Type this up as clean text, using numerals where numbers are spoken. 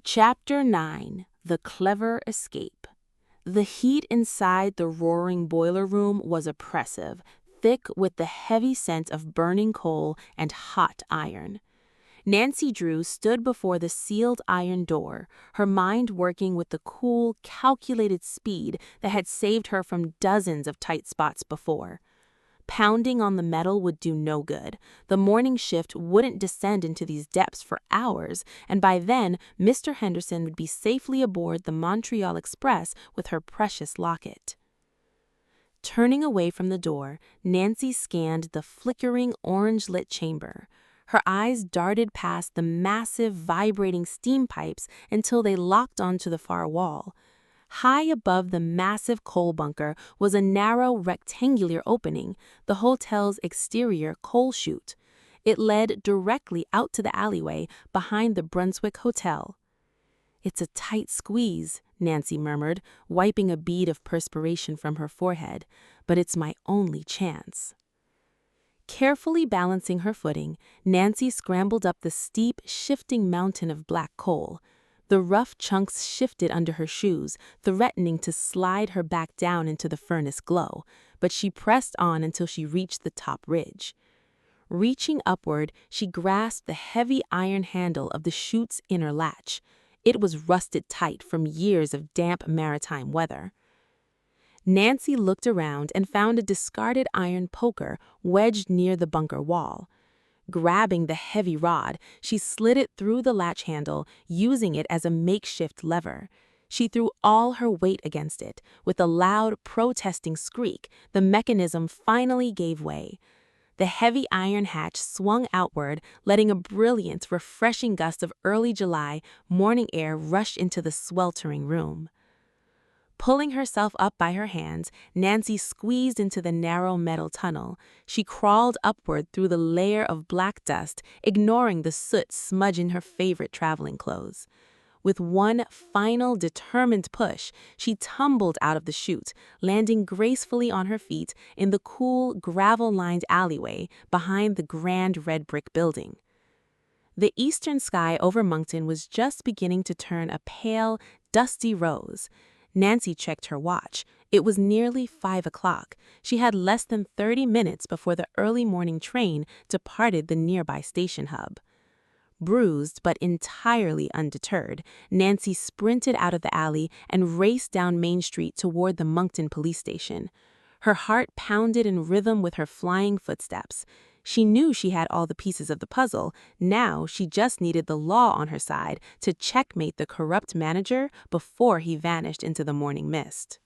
Chapter 9: The Clever Escape. The heat inside the roaring boiler room was oppressive, thick with the heavy scent of burning coal and hot iron. Nancy Drew stood before the sealed iron door, her mind working with the cool, calculated speed that had saved her from dozens of tight spots before. Pounding on the metal would do no good. The morning shift wouldn't descend into these depths for hours, and by then Mr. Henderson would be safely aboard the Montreal Express with her precious locket. Turning away from the door, Nancy scanned the flickering, orange-lit chamber. Her eyes darted past the massive, vibrating steam pipes until they locked onto the far wall. High above the massive coal bunker was a narrow, rectangular opening, the hotel's exterior coal chute. It led directly out to the alleyway behind the Brunswick Hotel. "It's a tight squeeze," Nancy murmured, wiping a bead of perspiration from her forehead, "but it's my only chance." Carefully balancing her footing, Nancy scrambled up the steep, shifting mountain of black coal. The rough chunks shifted under her shoes, threatening to slide her back down into the furnace glow, but she pressed on until she reached the top ridge. Reaching upward, she grasped the heavy iron handle of the chute's inner latch. It was rusted tight from years of damp maritime weather. Nancy looked around and found a discarded iron poker wedged near the bunker wall. Grabbing the heavy rod, she slid it through the latch handle, using it as a makeshift lever. She threw all her weight against it. With a loud, protesting squeak, the mechanism finally gave way. The heavy iron hatch swung outward, letting a brilliant, refreshing gust of early July morning air rush into the sweltering room. Pulling herself up by her hands, Nancy squeezed into the narrow metal tunnel. She crawled upward through the layer of black dust, ignoring the soot smudge in her favorite traveling clothes. With one final, determined push, she tumbled out of the chute, landing gracefully on her feet in the cool, gravel-lined alleyway behind the grand red brick building. The eastern sky over Moncton was just beginning to turn a pale, dusty rose. Nancy checked her watch. It was nearly 5 o'clock. She had less than 30 minutes before the early morning train departed the nearby station hub. Bruised but entirely undeterred, Nancy sprinted out of the alley and raced down Main Street toward the Moncton police station. Her heart pounded in rhythm with her flying footsteps. She knew she had all the pieces of the puzzle. Now she just needed the law on her side to checkmate the corrupt manager before he vanished into the morning mist.